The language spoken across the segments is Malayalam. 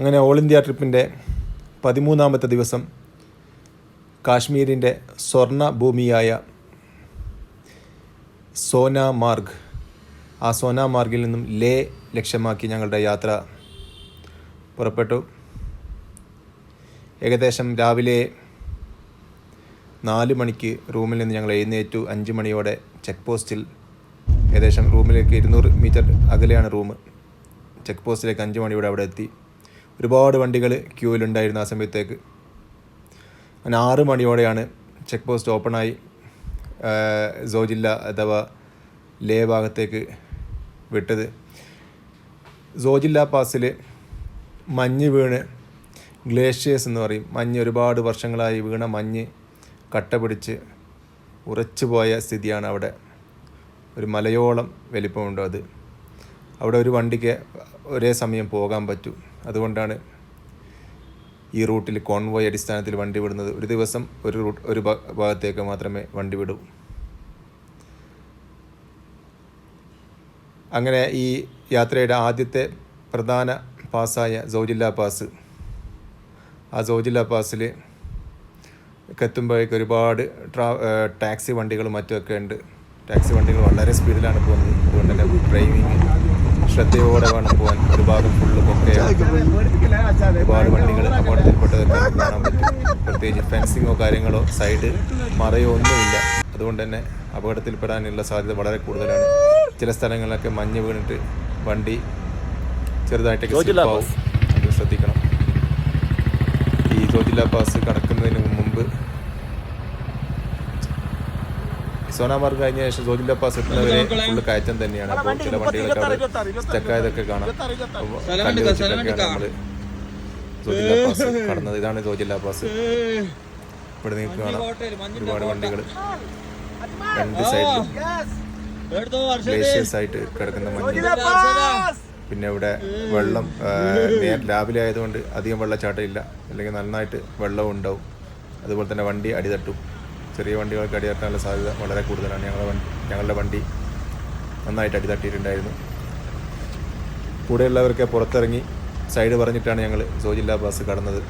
അങ്ങനെ ഓൾ ഇന്ത്യ ട്രിപ്പിൻ്റെ 13ാമത്തെ ദിവസം കാശ്മീരിൻ്റെ സ്വർണ്ണ ഭൂമിയായ സോനാമാർഗ്, ആ സോനാമാർഗിൽ നിന്നും ലേ ലക്ഷ്യമാക്കി ഞങ്ങളുടെ യാത്ര പുറപ്പെട്ടു. ഏകദേശം രാവിലെ 4 മണിക്ക് റൂമിൽ നിന്ന് ഞങ്ങൾ എഴുന്നേറ്റു. 5 മണിയോടെ ചെക്ക് പോസ്റ്റിൽ, ഏകദേശം റൂമിലേക്ക് 200 മീറ്റർ അകലെയാണ് റൂം. ചെക്ക് പോസ്റ്റിലേക്ക് 5 മണിയോടെ അവിടെ എത്തി. ഒരുപാട് വണ്ടികൾ ക്യൂവിലുണ്ടായിരുന്നു ആ സമയത്തേക്ക്. അങ്ങനെ 6 മണിയോടെയാണ് ചെക്ക് പോസ്റ്റ് ഓപ്പണായി സോജില്ല അഥവാ ലേ ഭാഗത്തേക്ക് വിട്ടത്. സോജില്ല പാസിൽ മഞ്ഞ് വീണ്, ഗ്ലേഷ്യേഴ്സ് എന്ന് പറയും, മഞ്ഞ് ഒരുപാട് വർഷങ്ങളായി വീണ മഞ്ഞ് കട്ട പിടിച്ച് ഉറച്ചു പോയ സ്ഥിതിയാണ് അവിടെ. ഒരു മലയോളം വലിപ്പമുണ്ടോ അത്. അവിടെ ഒരു വണ്ടിക്ക് ഒരേ സമയം പോകാൻ പറ്റൂ. അതുകൊണ്ടാണ് ഈ റൂട്ടിൽ കോൺവോയ് അടിസ്ഥാനത്തിൽ വണ്ടി വിടുന്നത്. ഒരു ദിവസം ഒരു ഭാഗത്തേക്ക് മാത്രമേ വണ്ടി വിടൂ. അങ്ങനെ ഈ യാത്രയുടെ ആദ്യത്തെ പ്രധാന പാസ്സായ സോജില്ല പാസ്, ആ സോജില്ല പാസിൽ എത്തുമ്പോഴേക്ക് ഒരുപാട് ടാക്സി വണ്ടികളും മറ്റുമൊക്കെ ഉണ്ട്. ടാക്സി വണ്ടികൾ വളരെ സ്പീഡിലാണ് പോകുന്നത്. അതുകൊണ്ട് തന്നെ ഡ്രൈവിങ് ശ്രദ്ധയോടെ വേണം പോകാൻ. ഒരു ഭാഗം ഫുള്ള് പൊക്കയാണ്. ഒരുപാട് വണ്ടികൾ അപകടത്തിൽപ്പെട്ടതൊക്കെ കാണാൻ പറ്റും. പ്രത്യേകിച്ച് ഫെൻസിങ്ങോ കാര്യങ്ങളോ സൈഡ് മറയോ ഒന്നുമില്ല. അതുകൊണ്ട് തന്നെ അപകടത്തിൽപ്പെടാനുള്ള സാധ്യത വളരെ കൂടുതലാണ്. ചില സ്ഥലങ്ങളിലൊക്കെ മഞ്ഞ് വീണിട്ട് വണ്ടി ചെറുതായിട്ടൊക്കെ സ്ലിപ്പാവും. അത് ശ്രദ്ധിക്കണം. ഈ സോജില്ല പാസ് കടക്കുന്നതിന് മുമ്പ് സോനാമാർഗ് കഴിഞ്ഞ ശേഷം സോജില്ല പാസ് എത്തുന്നവരെ ഫുള്ള് കയറ്റം തന്നെയാണ്. അപ്പോൾ ചില വണ്ടികളൊക്കെ അവിടെ സ്റ്റക്കായതൊക്കെ കാണാം. കല്ല് വെച്ചിട്ടൊക്കെയാണ് നമ്മൾ സോജില്ല പാസ് കടന്നത്. ഇതാണ് സോജില്ല പാസ്. ഇവിടെ നിങ്ങൾക്ക് കാണാം ഒരുപാട് വണ്ടികൾ രണ്ട് സൈഡിലും ഗ്ലേഷ്യേഴ്സ് ആയിട്ട് കിടക്കുന്ന മഞ്ഞ്. പിന്നെ ഇവിടെ വെള്ളം രാവിലെ ആയതുകൊണ്ട് അധികം വെള്ളച്ചാട്ടം ഇല്ല, അല്ലെങ്കിൽ നന്നായിട്ട് വെള്ളവും ഉണ്ടാവും. അതുപോലെ തന്നെ വണ്ടി അടിതട്ടും. ചെറിയ വണ്ടികൾക്ക് അടിതട്ടാനുള്ള സാധ്യത വളരെ കൂടുതലാണ്. ഞങ്ങളുടെ വണ്ടി നന്നായിട്ട് അടിതട്ടിയിട്ടുണ്ടായിരുന്നു. കൂടെയുള്ളവർക്ക് പുറത്തിറങ്ങി സൈഡ് പറഞ്ഞിട്ടാണ് ഞങ്ങൾ സോജില്ല പാസ് കടന്നത്.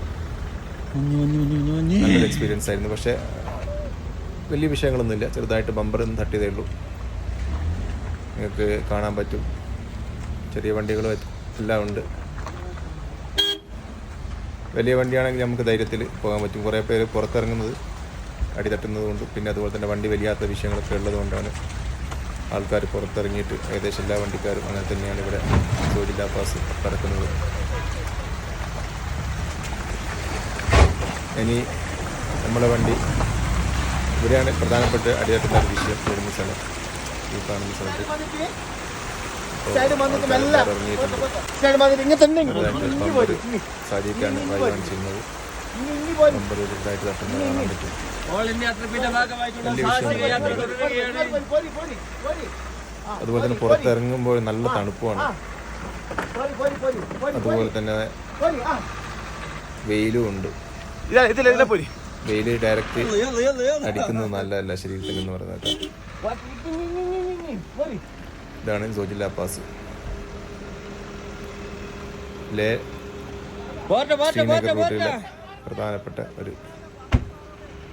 നല്ലൊരു എക്സ്പീരിയൻസ് ആയിരുന്നു. പക്ഷേ വലിയ വിഷയങ്ങളൊന്നുമില്ല. ചെറുതായിട്ട് ബമ്പറൊന്നും തട്ടിയതേ ഉള്ളൂ. നിങ്ങൾക്ക് കാണാൻ പറ്റും. ചെറിയ വണ്ടികളും എല്ലാം ഉണ്ട്. വലിയ വണ്ടിയാണെങ്കിൽ നമുക്ക് ധൈര്യത്തിൽ പോകാൻ പറ്റും. കുറേ പേര് പുറത്തിറങ്ങുന്നത് അടിതട്ടുന്നത് കൊണ്ട്, പിന്നെ അതുപോലെ തന്നെ വണ്ടി വലിയാത്ത വിഷയങ്ങളൊക്കെ ഉള്ളതുകൊണ്ടാണ് ആൾക്കാർ പുറത്തിറങ്ങിയിട്ട്, ഏകദേശം എല്ലാ വണ്ടിക്കാരും അങ്ങനെ തന്നെയാണ് ഇവിടെ സോജില്ല പാസ് കടക്കുന്നത്. ഇനി നമ്മളെ വണ്ടി ഇവിടെയാണ് പ്രധാനപ്പെട്ട അടിതട്ടുന്ന ഒരു വിഷയം വരുന്ന സ്ഥലം. ഈ കാണുന്ന സ്ഥലത്ത് സാധിക്കാണ് വായിക്കാൻ ചെയ്യുന്നത്. നമ്പർ ചെറുതായിട്ട് തട്ടുന്നത് കാണാൻ പറ്റും. അതുപോലെ തന്നെ പുറത്തിറങ്ങുമ്പോൾ നല്ല തണുപ്പുമാണ്. അതുപോലെ തന്നെ വെയിലും ഉണ്ട്. വെയിൽ ഡയറക്റ്റ് അടിക്കുന്നത് നല്ലതല്ല ശരീരത്തിൽ എന്ന് പറയുന്നത്. ഇതാണ് സോജില്ല പാസ്. ലേ ശ്രീനഗർ റൂട്ടിലെ പ്രധാനപ്പെട്ട ഒരു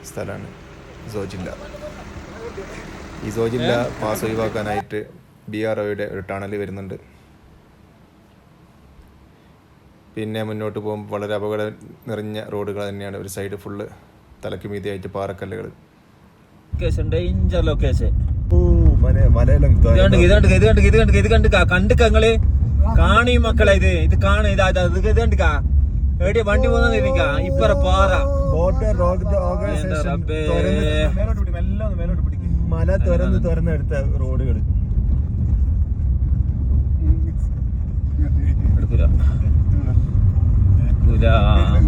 സ്ഥലമാണ് സോജില്ല. ഈ സോജില്ല പാസ് ഒഴിവാക്കാനായിട്ട് BROയുടെ ഒരു ടണൽ വരുന്നുണ്ട്. പിന്നെ മുന്നോട്ട് പോകുമ്പോൾ വളരെ അപകടം നിറഞ്ഞ റോഡുകൾ തന്നെയാണ്. ഒരു സൈഡ് ഫുള്ള് തലക്ക് മീതിയായിട്ട് പാറക്കല്ലുകൾ. കണ്ടുക്കങ്ങള് കാണി മക്കളെ, ഇത് കാണ ഇത് കണ്ടുക്കാ എവിടെയാ വണ്ടി പോകുന്ന ഇപ്പറ പാറ മല തുറന്നെടുത്ത റോഡുകൾ.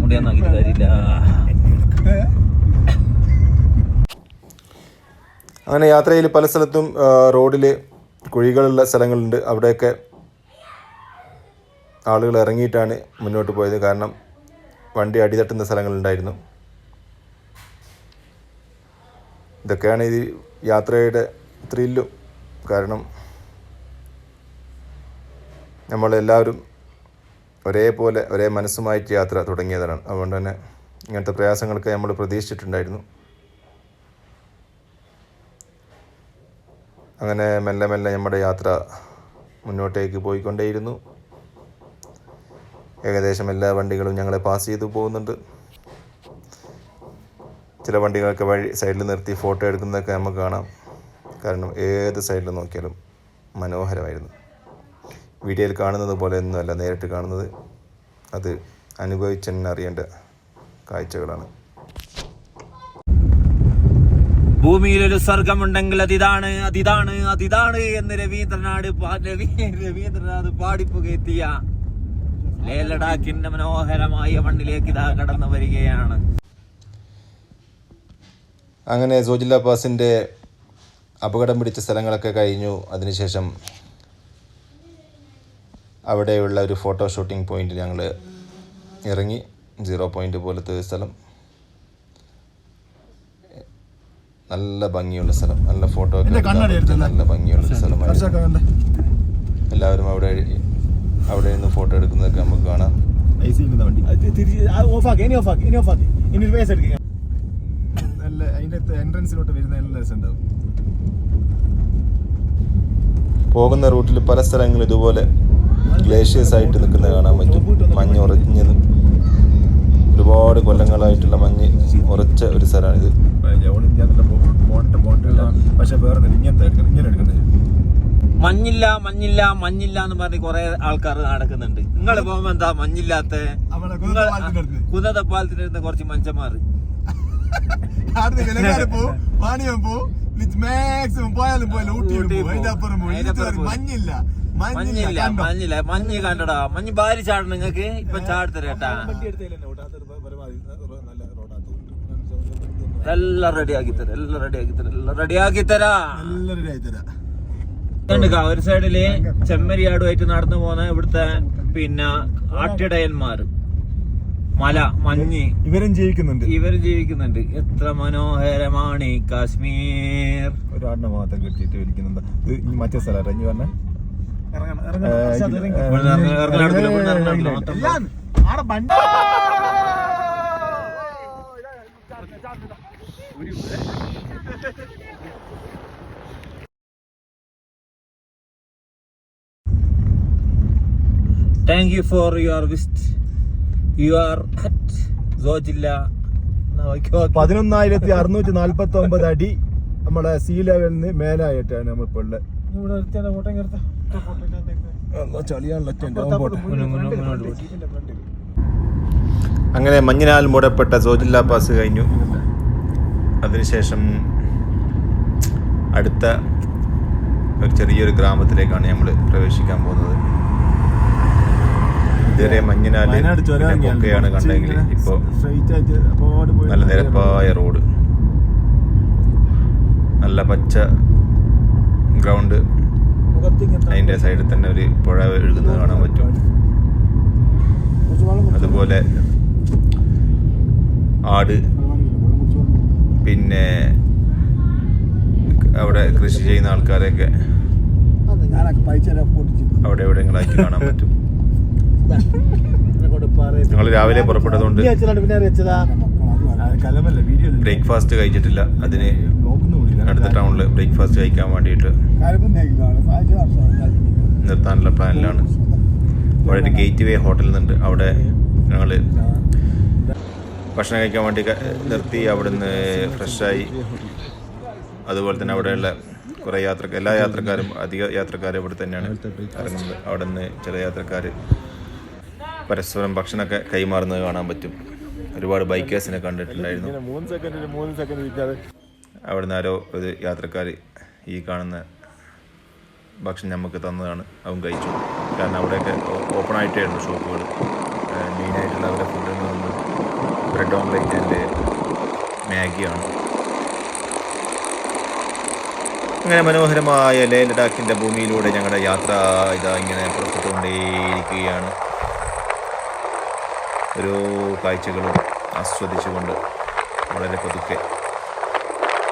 മുടിയാന്നാക്കിട്ട് കാര്യമില്ല. അങ്ങനെ യാത്രയിൽ പല സ്ഥലത്തും റോഡിൽ കുഴികളുള്ള സ്ഥലങ്ങളുണ്ട്. അവിടെയൊക്കെ ആളുകൾ ഇറങ്ങിയിട്ടാണ് മുന്നോട്ട് പോയത്. കാരണം വണ്ടി അടിതട്ടുന്ന സ്ഥലങ്ങളുണ്ടായിരുന്നു. ഇതൊക്കെയാണ് ഈ യാത്രയുടെ ത്രില്ലും. കാരണം നമ്മളെല്ലാവരും ഒരേപോലെ ഒരേ മനസ്സുമായിട്ട് യാത്ര തുടങ്ങിയതാണ്. അതുകൊണ്ട് തന്നെ ഇങ്ങനത്തെ പ്രയാസങ്ങളൊക്കെ നമ്മൾ പ്രതീക്ഷിച്ചിട്ടുണ്ടായിരുന്നു. അങ്ങനെ മെല്ലെ മെല്ലെ നമ്മുടെ യാത്ര മുന്നോട്ടേക്ക് പോയിക്കൊണ്ടേയിരുന്നു. ഏകദേശം എല്ലാ വണ്ടികളും ഞങ്ങളെ പാസ് ചെയ്തു പോകുന്നുണ്ട്. ചില വണ്ടികളൊക്കെ വഴി സൈഡിൽ നിർത്തി ഫോട്ടോ എടുക്കുന്നതൊക്കെ നമുക്ക് കാണാം. കാരണം ഏത് സൈഡിൽ നോക്കിയാലും മനോഹരമായിരുന്നു. വീഡിയോയിൽ കാണുന്നത് പോലെ ഒന്നുമല്ല നേരിട്ട് കാണുന്നത്. അത് അനുഭവിച്ചെന്നെ അറിയേണ്ട കാഴ്ചകളാണ്. ഭൂമിയിലൊരു സ്വർഗമുണ്ടെങ്കിൽ അതിതാണ് എന്ന് രവീന്ദ്രനാഥ് പാടിപ്പുകയെത്തിയ ലേ ലഡാക്കിന്റെ മനോഹരമായ മണ്ണിലേക്ക് ഇതാ കടന്നു വരികയാണ്. അങ്ങനെ സോജില്ല പാസിൻ്റെ അപകടം പിടിച്ച സ്ഥലങ്ങളൊക്കെ കഴിഞ്ഞു. അതിനുശേഷം അവിടെയുള്ള ഒരു ഫോട്ടോ ഷൂട്ടിംഗ് പോയിന്റിൽ ഞങ്ങൾ ഇറങ്ങി. 0 പോയിന്റ് പോലത്തെ ഒരു സ്ഥലം, നല്ല ഭംഗിയുള്ള സ്ഥലം, നല്ല ഫോട്ടോ ഒക്കെ നല്ല ഭംഗിയുള്ള സ്ഥലമായിരുന്നു. എല്ലാവരും അവിടെ നിന്ന് ഫോട്ടോ എടുക്കുന്നതൊക്കെ നമുക്ക് കാണാം. പോകുന്ന റൂട്ടിൽ പല സ്ഥലങ്ങളും ഇതുപോലെ ഗ്ലേഷ്യേഴ്സ് ആയിട്ട് നിൽക്കുന്നത് കാണാൻ പറ്റും. മഞ്ഞ് ഉറഞ്ഞ് ഒരുപാട് കൊല്ലങ്ങളായിട്ടുള്ള മഞ്ഞ് ഉറച്ച ഒരു സ്ഥലമാണിത്. മഞ്ഞില്ല എന്ന് പറഞ്ഞ് കുറെ ആൾക്കാർ നടക്കുന്നുണ്ട്. നിങ്ങൾ പോകുമ്പോ എന്താ മഞ്ഞില്ലാത്ത? കുന്നത്തെ പാലത്തിലിരുന്ന് കുറച്ച് മനുഷ്യന്മാർ മഞ്ഞ് കണ്ടടാ. മഞ്ഞ് ഭാരി ചാടണം നിങ്ങക്ക്. ഇപ്പൊ ചാടത്തരേട്ടാ. എല്ലാം റെഡിയാക്കി തരാ. ഒരു സൈഡില് ചെമ്മരിയാടുമായിട്ട് നടന്നു പോകുന്ന ഇവിടുത്തെ പിന്നെ ആട്ടിടയന്മാർ, മല, മഞ്ഞ്, ഇവരും ജീവിക്കുന്നുണ്ട്. എത്ര മനോഹരമാണ് ഈ കാശ്മീർ. ഒരാടിനെ മാത്രം കെട്ടിയിട്ട് വലിക്കുന്നുണ്ട്. മറ്റേ സ്ഥലം അഞ്ഞു പറഞ്ഞ Thank you for your visit. You are at Zojilla. 11,649 അടി നമ്മുടെ സീ ലെവലിന് മേലായിട്ടാണ് നമ്മളിപ്പോൾ ഉള്ളത്. അങ്ങനെ മഞ്ഞിനാൽ മൂടപ്പെട്ട സോജില്ല പാസ് കഴിഞ്ഞു. അതിനുശേഷം അടുത്ത ഒരു ചെറിയൊരു ഗ്രാമത്തിലേക്കാണ് നമ്മൾ പ്രവേശിക്കാൻ പോകുന്നത്. ഇതുവരെ മഞ്ഞിനാൽ ഒക്കെയാണ് കണ്ടെങ്കിൽ ഇപ്പോൾ നല്ല നിരപ്പായ റോഡ്, നല്ല പച്ച ഗ്രൗണ്ട്, അതിൻ്റെ സൈഡിൽ തന്നെ ഒരു പുഴ ഒഴുകുന്നത് കാണാൻ പറ്റും. അതുപോലെ ആട്, പിന്നെ അവിടെ കൃഷി ചെയ്യുന്ന ആൾക്കാരെയൊക്കെ അവിടെ എവിടെയെങ്കിലാക്കി കാണാൻ പറ്റും. ഞങ്ങൾ രാവിലെ പുറപ്പെട്ടതുകൊണ്ട് ബ്രേക്ക്ഫാസ്റ്റ് കഴിച്ചിട്ടില്ല. അതിന് അടുത്ത ടൗണിൽ ബ്രേക്ക്ഫാസ്റ്റ് കഴിക്കാൻ വേണ്ടിയിട്ട് നിർത്താനുള്ള പ്ലാനിലാണ്. അവിടെ ഒരു ഗേറ്റ് വേ ഹോട്ടലിൽ നിന്നുണ്ട്. അവിടെ ഞങ്ങൾ ഭക്ഷണം കഴിക്കാൻ വേണ്ടി നിർത്തി. അവിടുന്ന് ഫ്രഷായി. അതുപോലെ തന്നെ അവിടെയുള്ള കുറേ എല്ലാ യാത്രക്കാരും, അധിക യാത്രക്കാരും ഇവിടെ തന്നെയാണ് ഇറങ്ങുന്നത്. അവിടെ നിന്ന് ചില യാത്രക്കാർ പരസ്പരം ഭക്ഷണമൊക്കെ കൈമാറുന്നത് കാണാൻ പറ്റും. ഒരുപാട് ബൈക്കേഴ്സിനെ കണ്ടിട്ടുണ്ടായിരുന്നു. അവിടുന്ന് ആരോ ഒരു യാത്രക്കാർ ഈ കാണുന്ന ഭക്ഷണം നമുക്ക് തന്നതാണ്. അവൻ കഴിച്ചു. കാരണം അവിടെയൊക്കെ ഓപ്പൺ ആയിട്ടായിരുന്നു ഷോപ്പുകൾ. മെയിനായിട്ടുള്ള അവരുടെ ഫുഡ് എന്ന് പറയുന്നത് ബ്രെഡ് ഓംലെറ്റ് ആൻഡ് മാഗിയാണ്. അങ്ങനെ മനോഹരമായ ലേ ലഡാക്കിൻ്റെ ഭൂമിയിലൂടെ ഞങ്ങളുടെ യാത്ര ഇങ്ങനെ പുറപ്പെട്ടുകൊണ്ടേയിരിക്കുകയാണ്. ഓരോ കാഴ്ചകളും ആസ്വദിച്ചുകൊണ്ട് വളരെ പതുക്കെ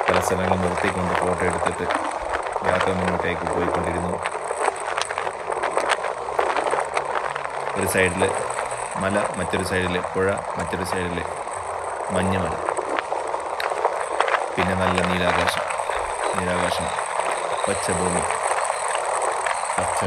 പല സ്ഥലങ്ങളും നിർത്തിക്കൊണ്ട് ഫോട്ടോ എടുത്തിട്ട് യാത്ര മുന്നോട്ടേക്ക് പോയിക്കൊണ്ടിരുന്നു. ഒരു സൈഡിൽ മല, മറ്റൊരു സൈഡിൽ പുഴ, മറ്റൊരു സൈഡിൽ മഞ്ഞുമല, പിന്നെ നല്ല നീലാകാശം, പച്ചഭൂമി, പച്ച.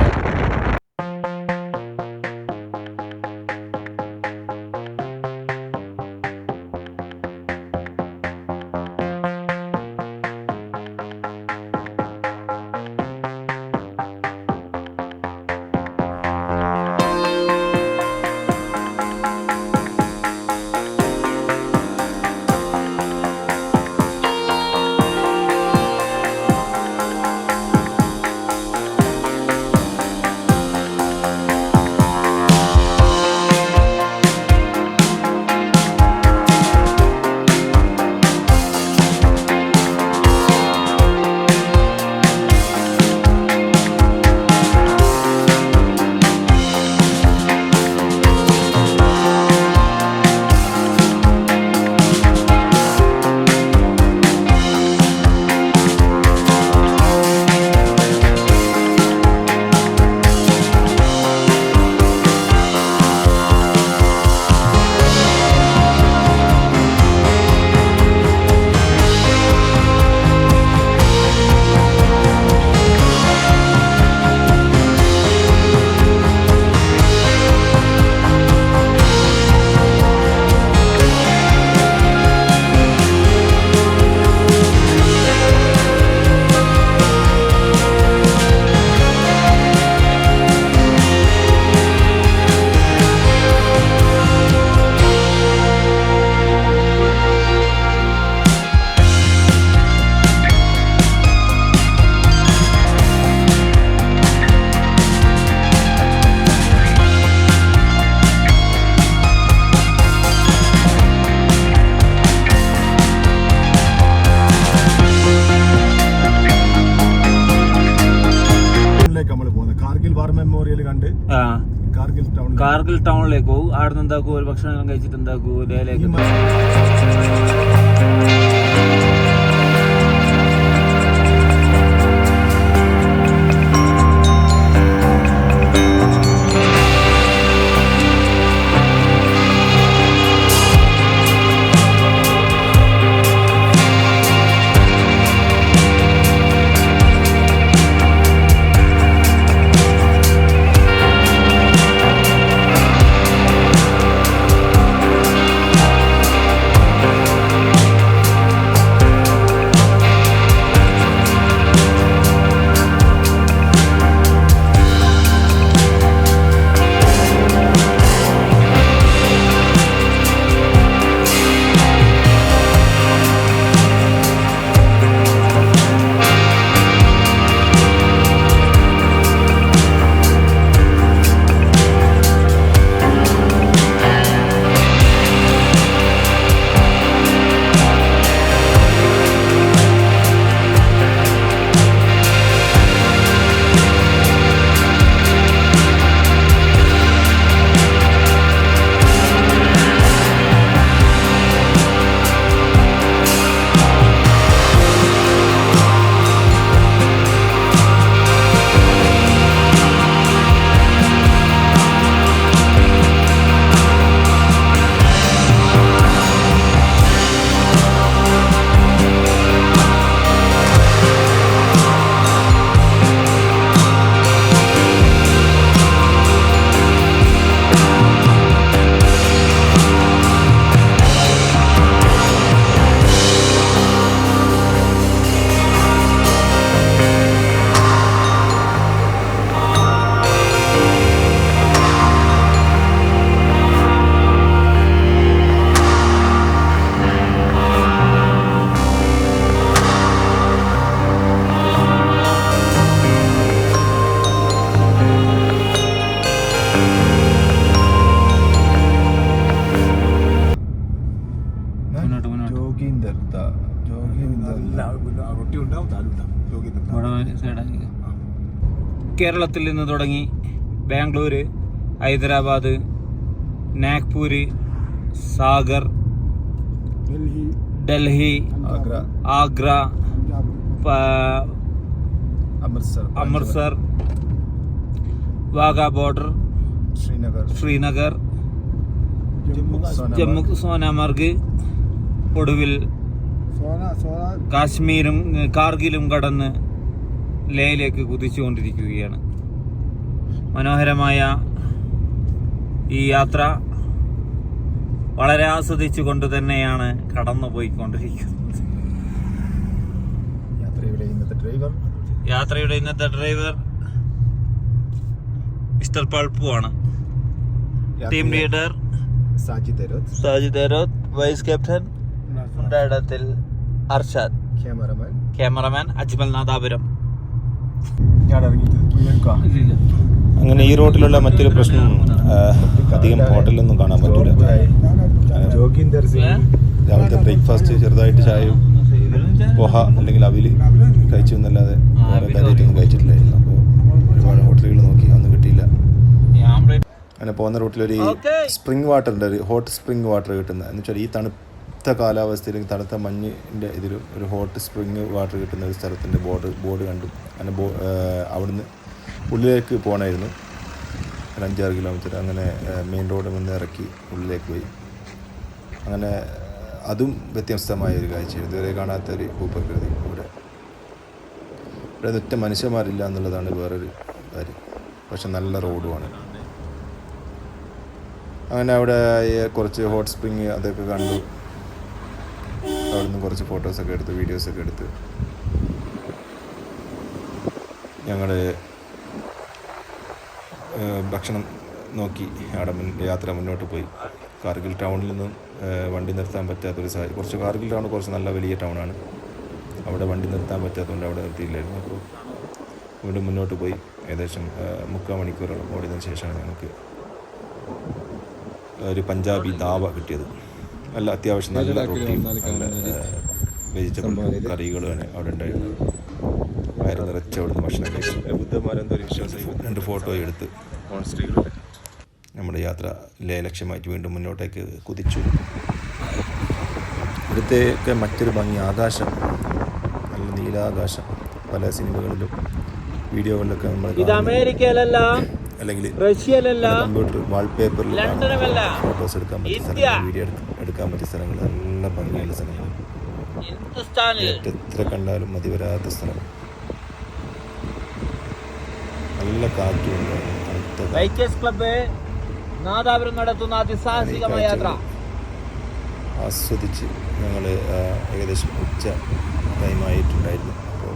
കാർഗിൽ ടൗണിലേക്ക് പോകും. അവിടെ നിന്ന് എന്താക്കും, ഒരു ഭക്ഷണം കഴിച്ചിട്ട് എന്താക്കും, ലേയിലേക്ക് കേരളത്തിൽ നിന്ന് തുടങ്ങി ബാംഗ്ലൂര്, ഹൈദരാബാദ്, നാഗ്പൂര്, സാഗർ, ഡൽഹി, ആഗ്ര, അമൃത്സർ, വാഗ ബോർഡർ, ശ്രീനഗർ, ജമ്മു, സോനാമാർഗ്, ഒടുവിൽ കാശ്മീരും കാർഗിലും കടന്ന് ലേയിലേക്ക് കുതിച്ചുകൊണ്ടിരിക്കുകയാണ്. മനോഹരമായ ഈ യാത്ര വളരെ ആസ്വദിച്ചുകൊണ്ട് തന്നെയാണ് കടന്നു പോയിക്കൊണ്ടിരിക്കുന്നത്. യാത്രയുടെ ഇന്നത്തെ ഡ്രൈവർ മിസ്റ്റർ പൾപ്പു ആണ്. Team leader Sajid Aroth, vice captain ഇടത്തിൽ അർഷാദ്, ക്യാമറമാൻ അജ്മൽ നാദാപുരം. അങ്ങനെ ഈ റോഡിലുള്ള മറ്റൊരു പ്രശ്നം, അധികം ഹോട്ടലൊന്നും കാണാൻ പറ്റൂല. രാവിലത്തെ ബ്രേക്ക്ഫാസ്റ്റ് ചെറുതായിട്ട് ചായയും പോഹ അല്ലെങ്കിൽ അവില് കഴിച്ചു എന്നല്ലാതെ വേറെ കാര്യമായിട്ടൊന്നും കഴിച്ചിട്ടില്ലായിരുന്നു. അപ്പോൾ ഒരുപാട് ഹോട്ടലുകൾ നോക്കി, ഒന്നും കിട്ടിയില്ല. അങ്ങനെ പോകുന്ന റൂട്ടിലൊരു സ്പ്രിംഗ് വാട്ടറിൻ്റെ ഒരു ഹോട്ട് സ്പ്രിംഗ് വാട്ടർ കിട്ടുന്നത് എന്ന് വെച്ചാൽ ഈ തണുത്ത കാലാവസ്ഥയിൽ തണുത്ത മഞ്ഞിൻ്റെ ഇതിൽ ഒരു ഹോട്ട് സ്പ്രിംഗ് വാട്ടർ കിട്ടുന്ന ഒരു സ്ഥലത്തിൻ്റെ ബോർഡ് കണ്ടു. അങ്ങനെ അവിടുന്ന് ഉള്ളിലേക്ക് പോകണമായിരുന്നു, 5-6 കിലോമീറ്റർ. അങ്ങനെ മെയിൻ റോഡിൽ നിന്ന് ഇറക്കി ഉള്ളിലേക്ക് പോയി. അങ്ങനെ അതും വ്യത്യസ്തമായ ഒരു കാഴ്ച, ഇതുവരെ കാണാത്തൊരു ഭൂപ്രകൃതി. ഇവിടെ ഒറ്റ മനുഷ്യന്മാരില്ല എന്നുള്ളതാണ് വേറൊരു കാര്യം. പക്ഷെ നല്ല റോഡുമാണ്. അങ്ങനെ അവിടെ കുറച്ച് ഹോട്ട് സ്പ്രിങ് അതൊക്കെ കണ്ടു. അവിടെ നിന്ന് കുറച്ച് ഫോട്ടോസൊക്കെ എടുത്ത് വീഡിയോസൊക്കെ എടുത്ത് ഞങ്ങൾ ഭക്ഷണം നോക്കി അവിടെ യാത്ര മുന്നോട്ട് പോയി. കാർഗിൽ ടൗണിൽ നിന്നും വണ്ടി നിർത്താൻ പറ്റാത്തൊരു കുറച്ച് കാർഗിൽ ടൗൺ കുറച്ച് നല്ല വലിയ ടൗണാണ്. അവിടെ വണ്ടി നിർത്താൻ പറ്റാത്തതുകൊണ്ട് അവിടെ നിർത്തിയില്ലായിരുന്നു. അപ്പോൾ വീണ്ടും മുന്നോട്ട് പോയി. ഏകദേശം 3/4 മണിക്കൂറോളം ഓടിയതിനു ശേഷമാണ് ഞങ്ങൾക്ക് ഒരു പഞ്ചാബി ദാവ കിട്ടിയത്. നല്ല അത്യാവശ്യം നല്ല റൊട്ടിയും നല്ല വെജിറ്റബിൾ കറികളുമാണ് അവിടെ ഉണ്ടായിരുന്നത്. വയറ് നിറച്ച് അവിടുന്ന് ഭക്ഷണം കഴിച്ചു. ബുദ്ധന്മാരെന്തോ വിശ്വാസം 2 ഫോട്ടോ എടുത്ത് നമ്മുടെ യാത്ര ലേ ലക്ഷ്യമായിട്ട് വീണ്ടും മുന്നോട്ടേക്ക് കുതിച്ചു. ഇവിടുത്തെയൊക്കെ മറ്റൊരു ഭംഗി ആകാശം, നല്ല നീലാകാശം. പല സിനിമകളിലും വീഡിയോകളിലൊക്കെ നമ്മൾ അല്ലെങ്കിൽ കമ്പ്യൂട്ടർ വാൾപേപ്പറിൽ ഫോട്ടോസ് എടുക്കാൻ പറ്റിയ സ്ഥലങ്ങൾ, വീഡിയോ എടുക്കാൻ പറ്റിയ സ്ഥലങ്ങൾ, നല്ല ഭംഗിയുള്ള സ്ഥലങ്ങൾ, എത്ര കണ്ടാലും മതി വരാത്ത സ്ഥലം. നല്ല കാറ്റുണ്ട്. ആസ്വദിച്ച് ഞങ്ങൾ ഏകദേശം ഉച്ച ടൈമായിട്ടുണ്ടായിരുന്നു. അപ്പോൾ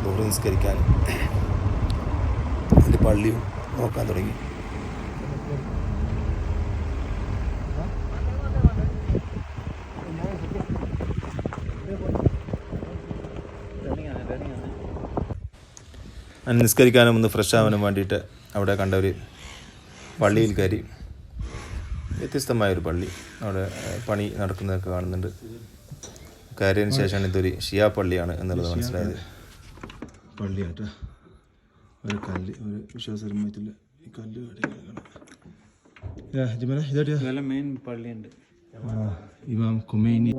ദൂരം നിസ്കരിക്കാൻ എൻ്റെ പള്ളിയും നോക്കാൻ തുടങ്ങി. നിസ്കരിക്കാനും ഒന്ന് ഫ്രഷ് ആവാനും വേണ്ടിയിട്ട് അവിടെ കണ്ട ഒരു പള്ളിയിൽ കയറി. വ്യത്യസ്തമായൊരു പള്ളി, അവിടെ പണി നടക്കുന്നതൊക്കെ കാണുന്നുണ്ട്. കയറിയതിന് ശേഷമാണ് ഇതൊരു ഷിയാ പള്ളിയാണ് എന്നുള്ളത് മനസ്സിലായത്. പള്ളിയാട്ടോ, ഒരു കല്ല്, ഒരു വിശ്വാസപരമായിട്ടുള്ള ഈ കല്ല് ഇതോട്ട് മെയിൻ പള്ളിയുണ്ട്. ഇമാം ഖുമൈനി.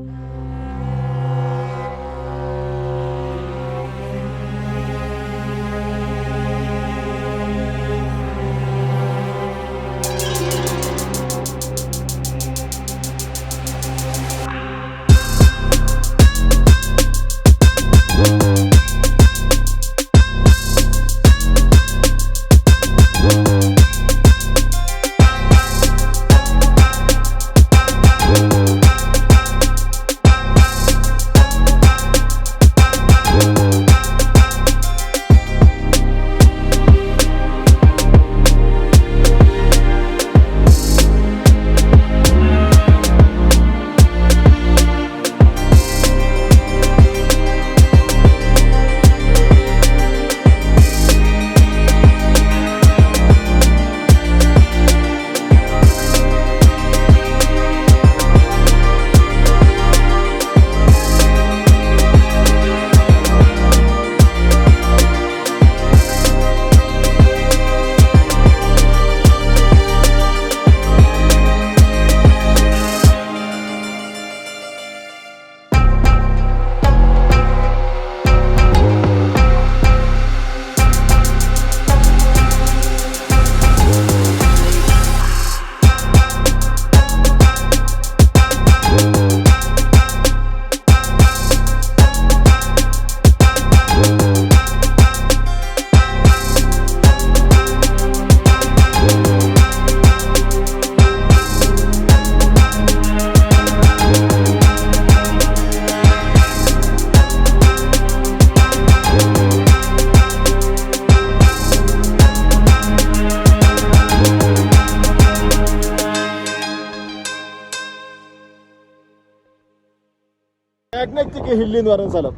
മാഗ്നറ്റിക് ഹില്ല് എന്ന് പറയുന്ന സ്ഥലം.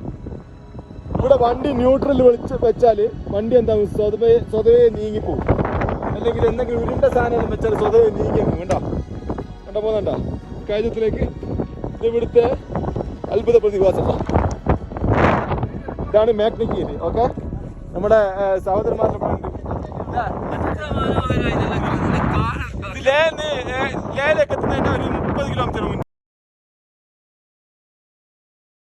ഇവിടെ വണ്ടി ന്യൂട്രൽ വെച്ചാല് വണ്ടി എന്താ സ്വതവേ നീങ്ങിപ്പോവും. അല്ലെങ്കിൽ എന്തെങ്കിലും ഉരുണ്ട സാധനം വെച്ചാൽ സ്വതവേ നീങ്ങിയെന്നും കണ്ടോ പോകുന്നുണ്ടോ കാര്യത്തിലേക്ക്. ഇത് ഇവിടുത്തെ അത്ഭുത പ്രതിഭാസം. ഇതാണ് മാഗ്നറ്റിക് ഹില്ല്. ഓക്കെ, നമ്മുടെ സഹോദരന്മാരുടെ പണ്ട് ലേയിലേക്ക് എത്തുന്നതിന്റെ ഒരു